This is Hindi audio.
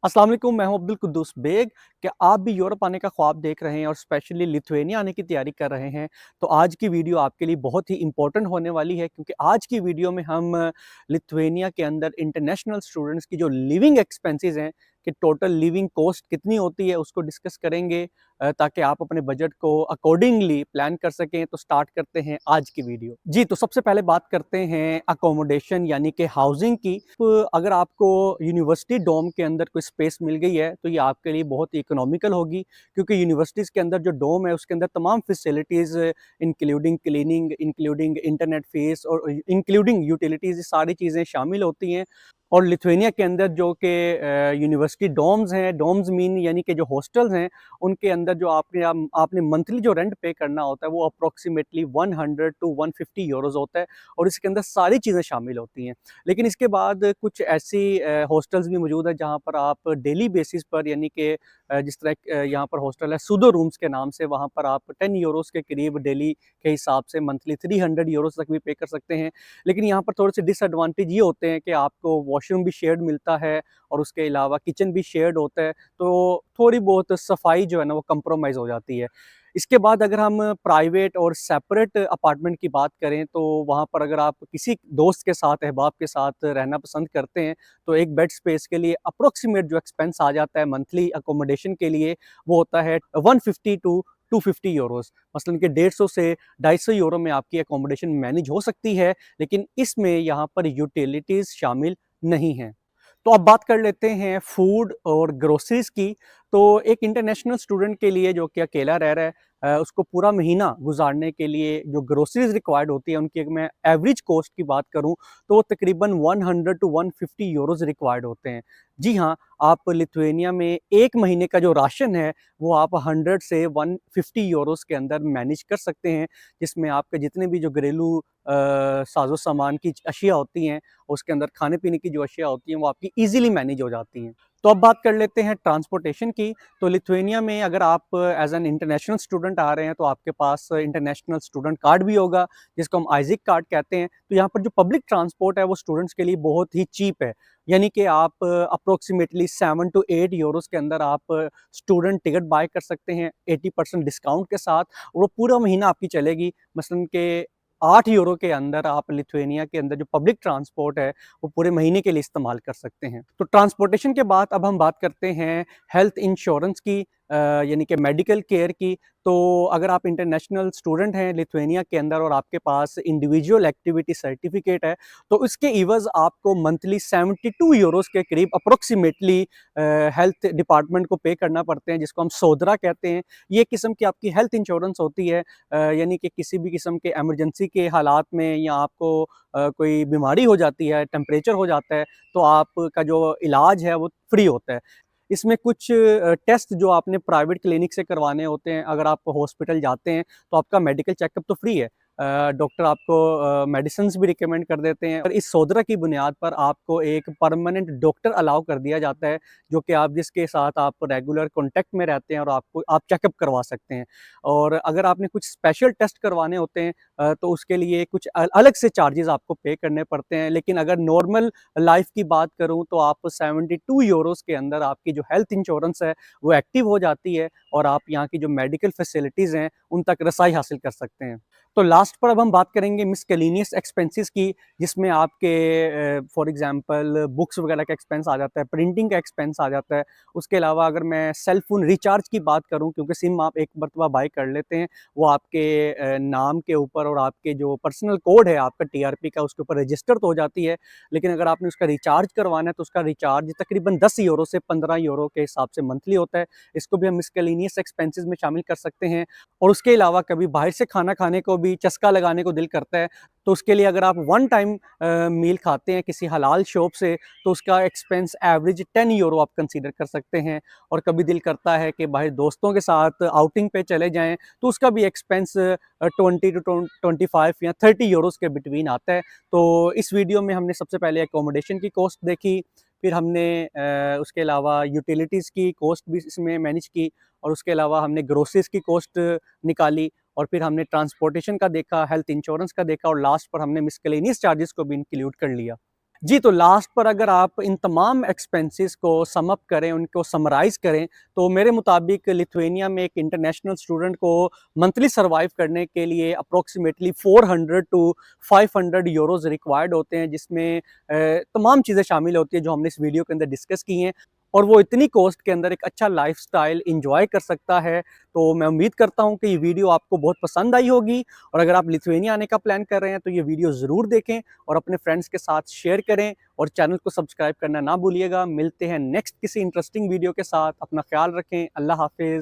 अस्सलाम वालेकुम, मैं हूं अब्दुल कुद्दूस बेग। क्या आप भी यूरोप आने का ख्वाब देख रहे हैं और स्पेशली लिथुआनिया आने की तैयारी कर रहे हैं? तो आज की वीडियो आपके लिए बहुत ही इम्पोर्टेंट होने वाली है, क्योंकि आज की वीडियो में हम लिथुआनिया के अंदर इंटरनेशनल स्टूडेंट्स की जो लिविंग एक्सपेंसेस हैं, कि टोटल लिविंग कॉस्ट कितनी होती है, उसको डिस्कस करेंगे ताकि आप अपने बजट को अकॉर्डिंगली प्लान कर सकें। तो स्टार्ट करते हैं आज की वीडियो। जी, तो सबसे पहले बात करते हैं अकोमोडेशन यानी कि हाउसिंग की। तो अगर आपको यूनिवर्सिटी डोम के अंदर कोई स्पेस मिल गई है तो ये आपके लिए बहुत ही इकोनॉमिकल होगी, क्योंकि यूनिवर्सिटीज़ के अंदर जो डोम है उसके अंदर तमाम facilities including cleaning, including internet fees और इंक्लूडिंग यूटिलिटीज़, ये सारी चीज़ें शामिल होती हैं। और लिथुआनिया के अंदर जो कि यूनिवर्सिटी डोम्स हैं, डोम्स मीन यानी कि जो हॉस्टल्स हैं, उनके अंदर जो आपने मंथली जो रेंट पे करना होता है वो अप्रॉक्सीमेटली 100 टू 150 यूरोज़ होता है, और इसके अंदर सारी चीज़ें शामिल होती हैं। लेकिन इसके बाद कुछ ऐसी हॉस्टल्स भी मौजूद है जहाँ पर आप डेली बेसिस पर, यानी कि जिस तरह यहाँ पर हॉस्टल है सूडो रूम्स के नाम से, वहाँ पर आप 10 यूरोज़ के करीब डेली के हिसाब से मंथली 300 यूरोज़ तक भी पे कर सकते हैं। लेकिन यहाँ पर थोड़े से डिसएडवांटेज ये होते हैं कि आपको वॉशरूम भी शेयर्ड मिलता है और उसके अलावा किचन भी शेयर्ड होता है, तो थोड़ी बहुत सफाई जो है ना वो कंप्रोमाइज़ हो जाती है। इसके बाद अगर हम प्राइवेट और सेपरेट अपार्टमेंट की बात करें, तो वहाँ पर अगर आप किसी दोस्त के साथ, अहबाब के साथ रहना पसंद करते हैं, तो एक बेड स्पेस के लिए अप्रोक्सीमेट जो एक्सपेंस आ जाता है मंथली अकोमोडेशन के लिए, वो होता है 150 टू 250 यूरोज़। मसलन कि 150 से 250 यूरो में आपकी अकोमोडेशन मैनेज हो सकती है, लेकिन इसमें यहाँ पर यूटिलिटीज़ शामिल नहीं हैं। तो अब बात कर लेते हैं फूड और ग्रोसरीज़ की। तो एक इंटरनेशनल स्टूडेंट के लिए जो कि अकेला रह रहा है, उसको पूरा महीना गुज़ारने के लिए जो ग्रोसरीज़ रिक्वायर्ड होती है, उनकी अगर मैं एवरेज कॉस्ट की बात करूँ, तो वो तकरीबन 100 टू 150 यूरोज़ रिक्वायर्ड होते हैं। जी हाँ, आप लिथुआनिया में 1 महीने का जो राशन है, वो आप 100 से 150 यूरोज़ के अंदर मैनेज कर सकते हैं, जिसमें आपके जितने भी जो घरेलू साज़ो-सामान की अशिया होती हैं, उसके अंदर खाने-पीने की जो अशिया होती हैं, वो आपकी ईज़िली मैनेज हो जाती हैं। तो अब बात कर लेते हैं ट्रांसपोर्टेशन की। तो लिथुआनिया में अगर आप एज़ एन इंटरनेशनल स्टूडेंट आ रहे हैं, तो आपके पास इंटरनेशनल स्टूडेंट कार्ड भी होगा, जिसको हम आइज़िक कार्ड कहते हैं। तो यहाँ पर जो पब्लिक ट्रांसपोर्ट है, वो स्टूडेंट्स के लिए बहुत ही चीप है। यानी कि आप अप्रोक्सीमेटली 7 टू 8 यूरोज़ के अंदर आप स्टूडेंट टिकट बाय कर सकते हैं 80% डिस्काउंट के साथ, और वो पूरा महीना आपकी चलेगी। मसलन के 8 यूरो के अंदर आप लिथुआनिया के अंदर जो पब्लिक ट्रांसपोर्ट है, वो पूरे महीने के लिए इस्तेमाल कर सकते हैं। तो ट्रांसपोर्टेशन के बाद अब हम बात करते हैं हेल्थ इंश्योरेंस की, यानी कि मेडिकल केयर की। तो अगर आप इंटरनेशनल स्टूडेंट हैं लिथुआनिया के अंदर और आपके पास इंडिविजुअल एक्टिविटी सर्टिफिकेट है, तो इसके इवज़ आपको मंथली 72 यूरोज़ के करीब अप्रॉक्सिमेटली हेल्थ डिपार्टमेंट को पे करना पड़ते हैं, जिसको हम सोदरा कहते हैं। ये किस्म की आपकी हेल्थ इंश्योरेंस होती है, यानी कि किसी भी किस्म के इमरजेंसी के हालात में, या आपको कोई बीमारी हो जाती है, टेम्परेचर हो जाता है, तो आपका जो इलाज है वो फ्री होता है। इसमें कुछ टेस्ट जो आपने प्राइवेट क्लिनिक से करवाने होते हैं, अगर आप हॉस्पिटल जाते हैं तो आपका मेडिकल चेकअप तो फ्री है। डॉक्टर आपको मेडिसिन्स भी रिकमेंड कर देते हैं, और इस सोदरा की बुनियाद पर आपको एक परमानेंट डॉक्टर अलाउ कर दिया जाता है, जो कि आप जिसके साथ आप रेगुलर कॉन्टैक्ट में रहते हैं, और आपको आप चेकअप करवा सकते हैं। और अगर आपने कुछ स्पेशल टेस्ट करवाने होते हैं, तो उसके लिए कुछ अलग से चार्जेज़ आपको पे करने पड़ते हैं। लेकिन अगर नॉर्मल लाइफ़ की बात करूँ, तो आप 72 यूरोज़ के अंदर आपकी जो हेल्थ इंश्योरेंस है, वो एक्टिव हो जाती है, और आप यहाँ की जो मेडिकल फैसिलिटीज़ हैं, उन तक रसाई हासिल कर सकते हैं। तो लास्ट पर अब हम बात करेंगे मिससेलेनियस एक्सपेंसेस की, जिसमें आपके फॉर एग्ज़ाम्पल बुक्स वगैरह का एक्सपेंस आ जाता है, प्रिंटिंग का एक्सपेंस आ जाता है। उसके अलावा अगर मैं सेल फ़ोन रिचार्ज की बात करूँ, क्योंकि सिम आप एक मरतबा बाय कर लेते हैं, वो आपके नाम के ऊपर और आपके जो पर्सनल कोड है आपका टीआरपी का, उसके ऊपर रजिस्टर तो हो जाती है। लेकिन अगर आपने उसका रिचार्ज करवाना है, तो उसका रिचार्ज तकरीबन 10 यूरो से 15 यूरो के हिसाब से मंथली होता है। इसको भी हम मिससेलेनियस एक्सपेंसेस में शामिल कर सकते हैं। और उसके अलावा कभी बाहर से खाना खाने को भी चस्का लगाने को दिल करता है, तो उसके लिए अगर आप वन टाइम मील खाते हैं किसी हलाल शॉप से, तो उसका एक्सपेंस एवरेज 10 यूरो आप कंसीडर कर सकते हैं। और कभी दिल करता है कि बाहर दोस्तों के साथ आउटिंग पे चले जाएँ, तो उसका भी एक्सपेंस 20 टू 25 या 30 यूरोज़ के बिटवीन आता है। तो इस वीडियो में हमने सबसे पहले अकोमोडेशन की कॉस्ट देखी, फिर हमने उसके अलावा यूटिलिटीज़ की कॉस्ट भी इसमें मैनेज की, और उसके अलावा हमने ग्रोसरीज़ की कॉस्ट निकाली, और फिर हमने ट्रांसपोर्टेशन का देखा, हेल्थ इंश्योरेंस का देखा, और लास्ट पर हमने मिससेलेनियस चार्जेस को भी इंक्लूड कर लिया। जी, तो लास्ट पर अगर आप इन तमाम एक्सपेंसेस को सम अप करें, उनको समराइज़ करें, तो मेरे मुताबिक लिथुआनिया में एक इंटरनेशनल स्टूडेंट को मंथली सर्वाइव करने के लिए अप्रॉक्सिमेटली 400 टू 500 यूरोज़ रिक्वायर्ड होते हैं, जिसमें तमाम चीज़ें शामिल होती हैं जो हमने इस वीडियो के अंदर डिस्कस की हैं, और वो इतनी कॉस्ट के अंदर एक अच्छा लाइफ़स्टाइल एन्जॉय कर सकता है। तो मैं उम्मीद करता हूँ कि ये वीडियो आपको बहुत पसंद आई होगी, और अगर आप लिथुआनिया आने का प्लान कर रहे हैं, तो ये वीडियो ज़रूर देखें और अपने फ्रेंड्स के साथ शेयर करें, और चैनल को सब्सक्राइब करना ना भूलिएगा। मिलते हैं नेक्स्ट किसी इंटरेस्टिंग वीडियो के साथ। अपना ख्याल रखें। अल्लाह हाफ़िज़।